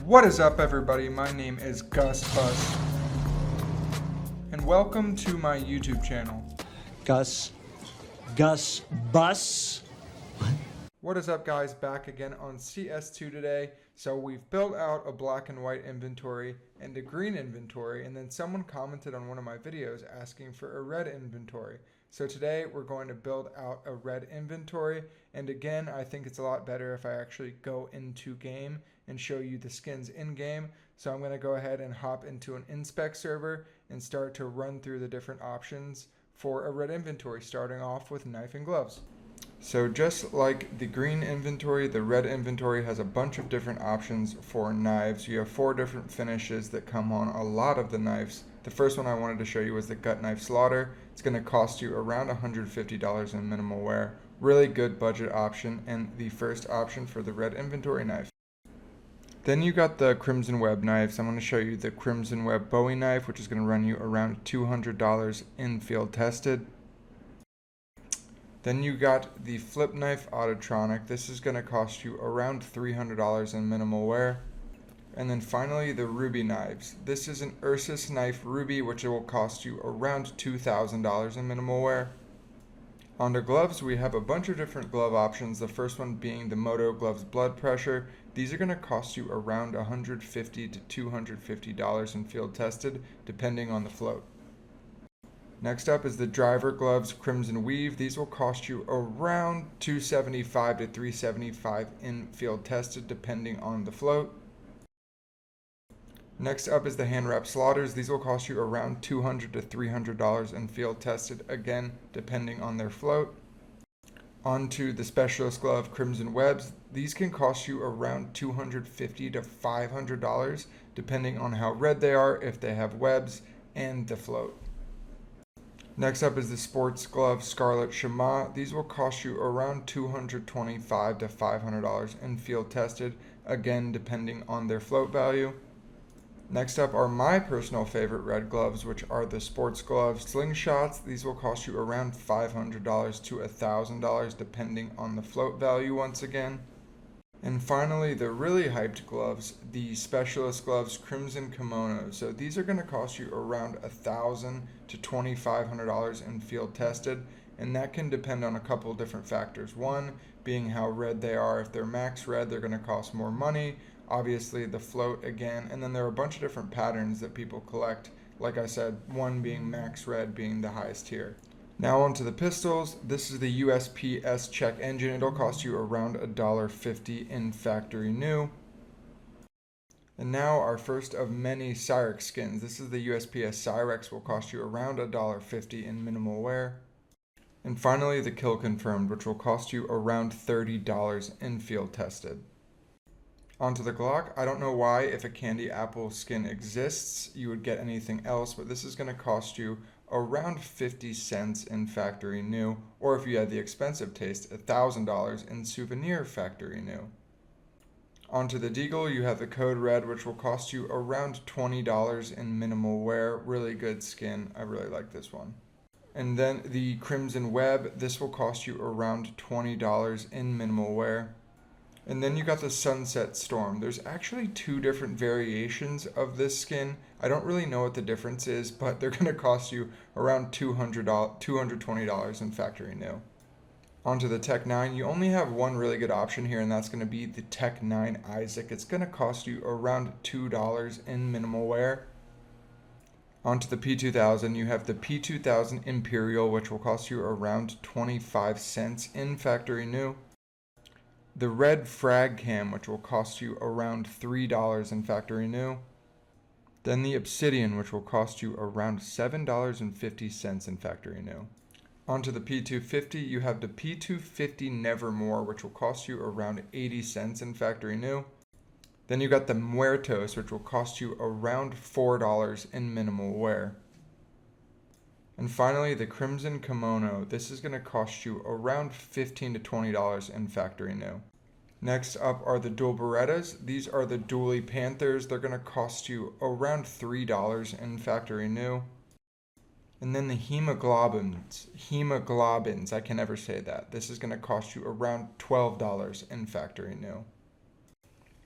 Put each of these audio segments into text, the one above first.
What is up, everybody? My name is Gus Bus, and welcome to my YouTube channel. Gus Bus. What is up, guys? Back again on CS2 today. So we've built out a black and white inventory and a green inventory, and then someone commented on one of my videos asking for a red inventory. So today we're going to build out a red inventory, and again, I think it's a lot better if I actually go into game and show you the skins in game. So I'm going to go ahead and hop into an inspect server and start to run through the different options for a red inventory, starting off with knife and gloves. So just like the green inventory, the red inventory has a bunch of different options for knives. You have 4 different finishes that come on a lot of the knives. The first one I wanted to show you was the gut knife slaughter. It's going to cost you around $150 in minimal wear. Really good budget option, and the first option for the red inventory knife. Then you got the Crimson Web knives. I'm going to show you the Crimson Web Bowie knife, which is going to run you around $200 in field tested. Then you got the Flip Knife Autotronic. This is going to cost you around $300 in minimal wear. And then finally, the Ruby knives. This is an Ursus knife Ruby, which will cost you around $2,000 in minimal wear. Under gloves, we have a bunch of different glove options. The first one being the Moto Gloves Blood Pressure. These are going to cost you around $150 to $250 in field tested, depending on the float. Next up is the Driver Gloves Crimson Weave. These will cost you around $275 to $375 in field tested, depending on the float. Next up is the Hand Wrap Slaughters. These will cost you around $200 to $300 in field tested, again, depending on their float. On to the Specialist Glove Crimson Webs. These can cost you around $250 to $500, depending on how red they are, if they have webs, and the float. Next up is the Sports Glove Scarlet Shema. These will cost you around $225 to $500 in field tested, again, depending on their float value. Next up are my personal favorite red gloves, which are the Sports Glove Slingshots. These will cost you around $500 to $1,000, depending on the float value once again. And finally, the really hyped gloves, the Specialist Gloves Crimson Kimono. So these are going to cost you around $1,000 to $2,500 in field tested, and that can depend on a couple of different factors. One being how red they are. If they're max red, they're going to cost more money. Obviously the float again, and then there are a bunch of different patterns that people collect. Like I said, one being max red being the highest tier. Now on to the pistols. This is the USPS check engine. It'll cost you around $1.50 in factory new. And now our first of many Cyrex skins. This is the USPS Cyrex, will cost you around $1.50 in minimal wear. And finally the Kill Confirmed, which will cost you around $30 in field tested. Onto the Glock. I don't know why, if a candy apple skin exists, you would get anything else, but this is going to cost you around 50 cents in factory new, or if you had the expensive taste, $1,000 in souvenir factory new. Onto the Deagle, you have the Code Red, which will cost you around $20 in minimal wear. Really good skin. I really like this one. And then the Crimson Web, this will cost you around $20 in minimal wear. And then you got the Sunset Storm. There's actually 2 different variations of this skin. I don't really know what the difference is, but they're going to cost you around $220 in factory new. Onto the Tech 9. You only have one really good option here, and that's going to be the Tech 9 Isaac. It's going to cost you around $2 in minimal wear. Onto the P2000. You have the P2000 Imperial, which will cost you around 25 cents in factory new. The Red Frag Cam, which will cost you around $3 in factory new. Then the Obsidian, which will cost you around $7.50 in factory new. Onto the P250, you have the P250 Nevermore, which will cost you around 80 cents in factory new. Then you got the Muertos, which will cost you around $4 in minimal wear. And finally, the Crimson Kimono. This is going to cost you around $15 to $20 in factory new. Next up are the dual Berretas. These are the Dually Panthers. They're going to cost you around $3 in factory new. And then the hemoglobins, I can never say that. This is going to cost you around $12 in factory new.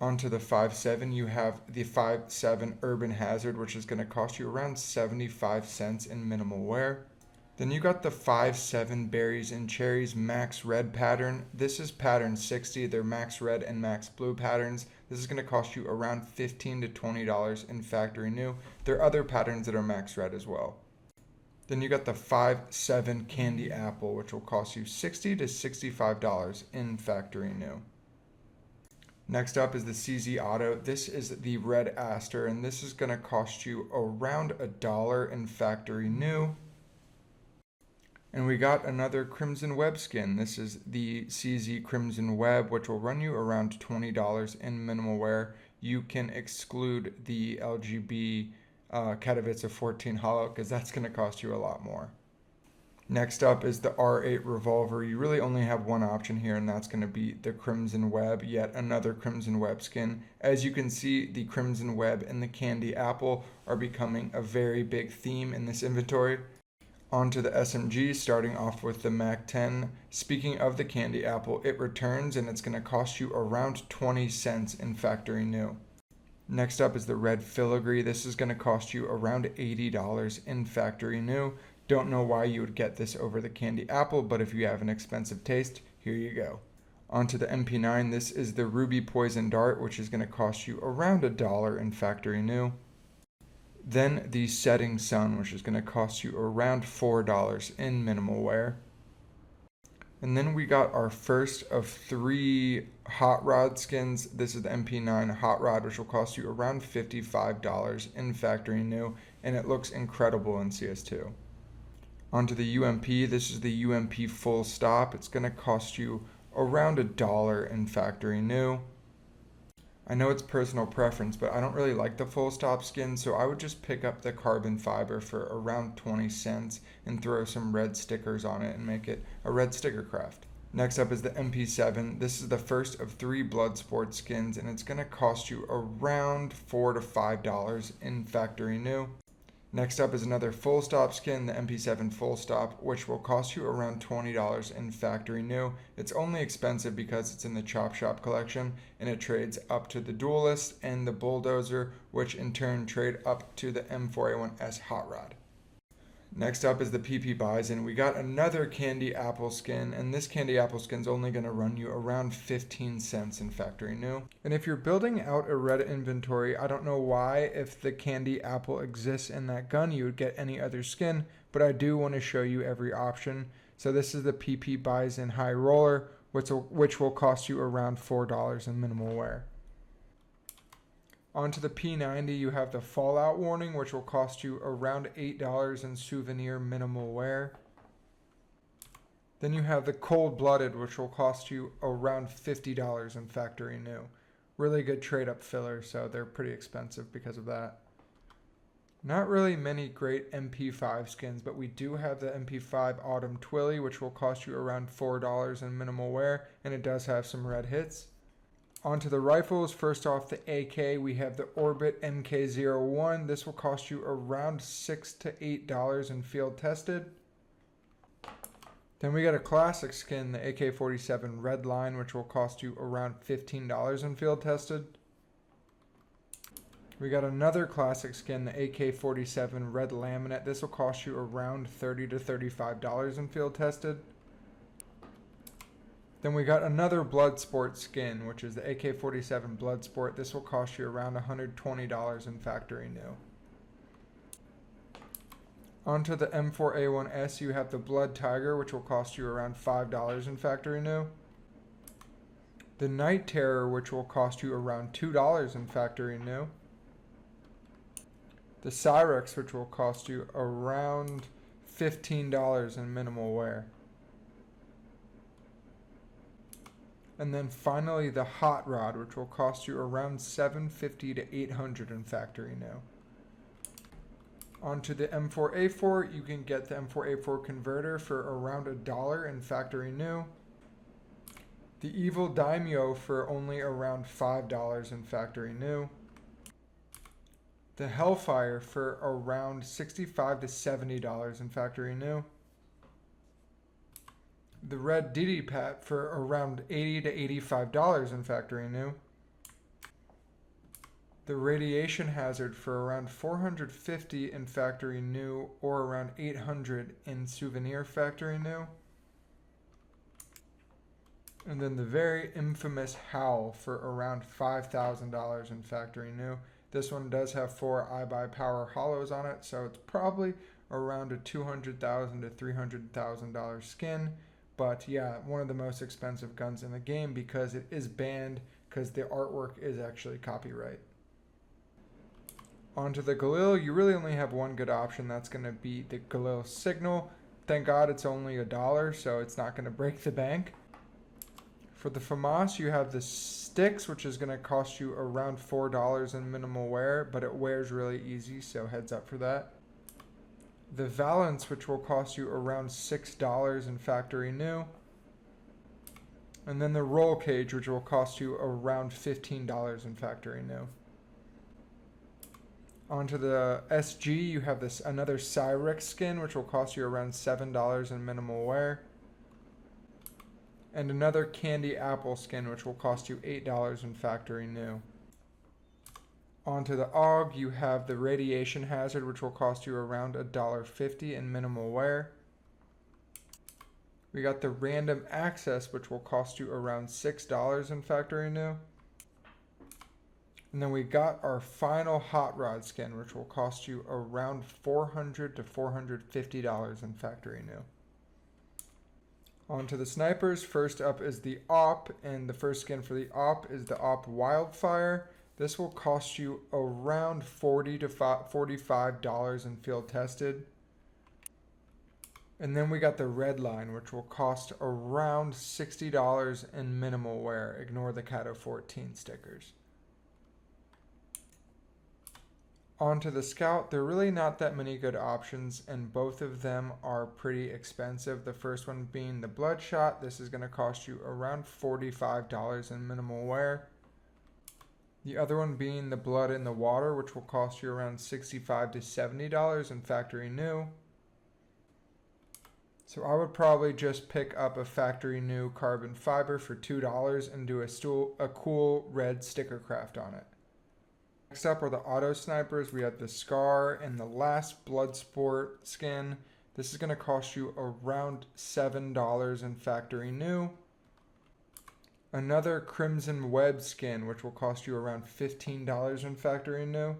Onto the 5.7, you have the 5.7 Urban Hazard, which is going to cost you around 75 cents in minimal wear. Then you got the 5.7 Berries and Cherries Max Red pattern. This is pattern 60. They're Max Red and Max Blue patterns. This is going to cost you around $15 to $20 in factory new. There are other patterns that are Max Red as well. Then you got the 5.7 Candy Apple, which will cost you $60 to $65 in factory new. Next up is the CZ Auto. This is the Red Aster, and this is going to cost you around $1 in factory new. And we got another Crimson Web skin. This is the CZ Crimson Web, which will run you around $20 in minimal wear. You can exclude the LGB Katowice 14 Hollow because that's going to cost you a lot more. Next up is the R8 Revolver. You really only have one option here, and that's going to be the Crimson Web, yet another Crimson Web skin. As you can see, the Crimson Web and the Candy Apple are becoming a very big theme in this inventory. Onto the SMG, starting off with the MAC-10. Speaking of the Candy Apple, it returns, and it's going to cost you around 20 cents in factory new. Next up is the Red Filigree. This is going to cost you around $80 in factory new. Don't know why you would get this over the Candy Apple, but if you have an expensive taste, here you go. Onto the MP9, this is the Ruby Poison Dart, which is going to cost you around $1 in factory new. Then the Setting Sun, which is going to cost you around $4 in minimal wear. And then we got our first of 3 Hot Rod skins. This is the MP9 Hot Rod, which will cost you around $55 in factory new, and it looks incredible in CS2. Onto the UMP, this is the UMP Full Stop. It's going to cost you around $1 in factory new. I know it's personal preference, but I don't really like the Full Stop skin, so I would just pick up the carbon fiber for around 20 cents and throw some red stickers on it and make it a red sticker craft. Next up is the MP7. This is the first of 3 Bloodsport skins, and it's going to cost you around $4 to $5 in factory new. Next up is another Full Stop skin, the MP7 Full Stop, which will cost you around $20 in factory new. It's only expensive because it's in the Chop Shop collection, and it trades up to the Duelist and the Bulldozer, which in turn trade up to the M4A1S Hot Rod. Next up is the PP-Bizon. We got another Candy Apple skin, and this Candy Apple skin is only going to run you around 15 cents in factory new. And if you're building out a red inventory, I don't know why if the Candy Apple exists in that gun, you would get any other skin, but I do want to show you every option. So this is the PP-Bizon High Roller, which will cost you around $4 in minimal wear. Onto the P90, you have the Fallout Warning, which will cost you around $8 in souvenir minimal wear. Then you have the Cold Blooded, which will cost you around $50 in factory new. Really good trade-up filler, so they're pretty expensive because of that. Not really many great MP5 skins, but we do have the MP5 Autumn Twilly, which will cost you around $4 in minimal wear, and it does have some red hits. Onto the rifles, first off the AK, we have the Orbit MK01. This will cost you around $6 to $8 in field tested. Then we got a classic skin, the AK-47 Red Line, which will cost you around $15 in field tested. We got another classic skin, the AK-47 Red Laminate. This will cost you around $30 to $35 in field tested. Then we got another Bloodsport skin, which is the AK-47 Bloodsport. This will cost you around $120 in factory new. Onto the M4A1S, you have the Blood Tiger, which will cost you around $5 in factory new. The Night Terror, which will cost you around $2 in factory new. The Cyrex, which will cost you around $15 in minimal wear. And then finally the Hot Rod, which will cost you around $750 to $800 in factory new. Onto the M4A4, you can get the M4A4 converter for around $1 in factory new. The Evil Daimyo for only around $5 in factory new. The Hellfire for around $65 to $70 in factory new. The Red Diddy Pat for around $80 to $85 in factory new. The radiation hazard for around 450 in factory new or around 800 in souvenir factory new. And then the very infamous Howl for around $5,000 in factory new. This one does have 4 iBuyPower hollows on it, so it's probably around a $200,000 to $300,000 skin. But yeah, one of the most expensive guns in the game because it is banned because the artwork is actually copyright. Onto the Galil, you really only have one good option. That's going to be the Galil Signal. Thank God it's only $1, so it's not going to break the bank. For the FAMAS, you have the sticks, which is going to cost you around $4 in minimal wear, but it wears really easy, so heads up for that. The Valance, which will cost you around $6 in factory new. And then the Roll Cage, which will cost you around $15 in factory new. Onto the SG, you have this another Cyrex skin, which will cost you around $7 in minimal wear. And another Candy Apple skin, which will cost you $8 in factory new. Onto the AUG, you have the Radiation Hazard, which will cost you around $1.50 in minimal wear. We got the Random Access, which will cost you around $6 in factory new. And then we got our final Hot Rod skin, which will cost you around $400 to $450 in factory new. On to the snipers. First up is the AWP, and the first skin for the AWP is the AWP Wildfire. This will cost you around $40 to $45 in field tested. And then we got the Redline, which will cost around $60 in minimal wear. Ignore the Cato 14 stickers. Onto the Scout, there are really not that many good options, and both of them are pretty expensive. The first one being the Bloodshot. This is going to cost you around $45 in minimal wear. The other one being the Blood in the Water, which will cost you around $65 to $70 in factory new. So I would probably just pick up a factory new carbon fiber for $2 and do a cool red sticker craft on it. Next up are the auto snipers. We have the Scar and the last Bloodsport skin. This is going to cost you around $7 in factory new. Another Crimson Web skin, which will cost you around $15 in factory new.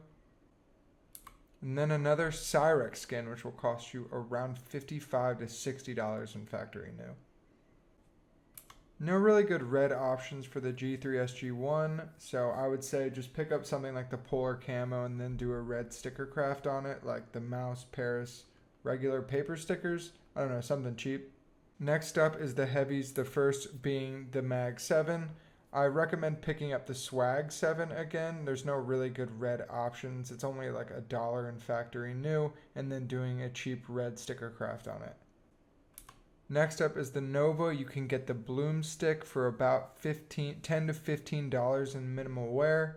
And then another Cyrex skin, which will cost you around $55 to $60 in factory new. No really good red options for the G3SG1, so I would say just pick up something like the Polar Camo and then do a red sticker craft on it, like the Mouse Paris regular paper stickers. I don't know, something cheap. Next up is the heavies, the first being the Mag 7. I recommend picking up the Swag 7 again. There's no really good red options. It's only like $1 in factory new, and then doing a cheap red sticker craft on it. Next up is the Nova. You can get the Bloom Stick for about $10 to $15 in minimal wear.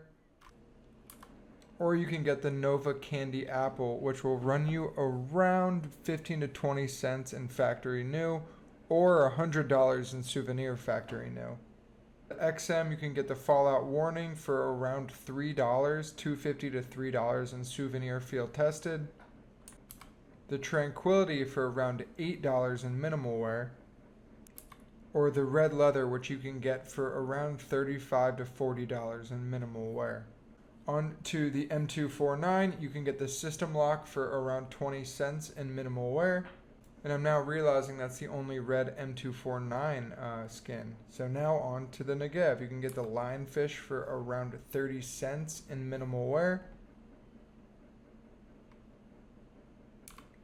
Or you can get the Nova Candy Apple, which will run you around 15 to 20 cents in factory new, or $100 in souvenir factory new. The XM, you can get the Fallout Warning for around $3, $2.50 to $3 in souvenir field tested. The Tranquility for around $8 in minimal wear, or the Red Leather, which you can get for around $35 to $40 in minimal wear. On to the M249, you can get the System Lock for around 20 cents in minimal wear, and I'm now realizing that's the only red M249 skin. So now on to the Negev. You can get the Lionfish for around 30 cents in minimal wear.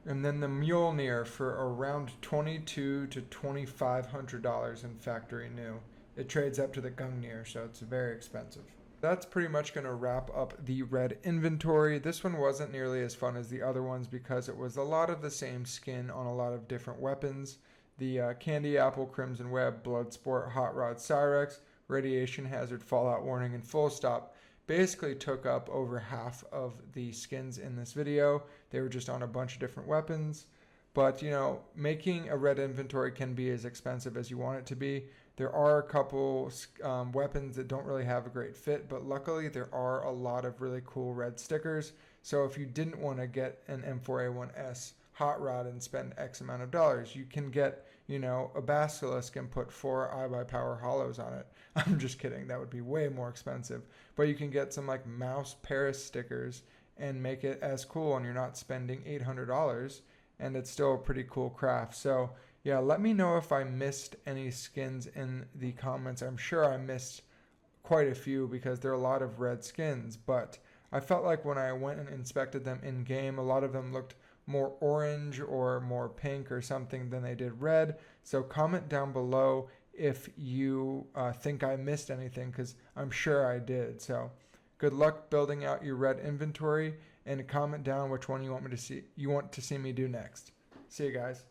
And then the Mjolnir for around $2,200 to $2,500 in factory new. It trades up to the Gungnir, so it's very expensive. That's pretty much going to wrap up the red inventory. This one wasn't nearly as fun as the other ones because it was a lot of the same skin on a lot of different weapons. The Candy Apple, Crimson Web, Bloodsport, Hot Rod, Cyrex, Radiation Hazard, Fallout Warning, and Full Stop basically took up over half of the skins in this video. They were just on a bunch of different weapons. But, you know, making a red inventory can be as expensive as you want it to be. There are a couple weapons that don't really have a great fit, but luckily there are a lot of really cool red stickers. So if you didn't want to get an M4A1S hot rod and spend X amount of dollars, you can get, a basilisk and put 4 iBuyPower hollows on it. I'm just kidding. That would be way more expensive. But you can get some like mouse Paris stickers and make it as cool, and you're not spending $800, and it's still a pretty cool craft. So yeah, let me know if I missed any skins in the comments. I'm sure I missed quite a few because there are a lot of red skins, but I felt like when I went and inspected them in game, a lot of them looked more orange or more pink or something than they did red. So comment down below if you think I missed anything, because I'm sure I did. So good luck building out your red inventory, and comment down which one you want to see me do next. See you guys.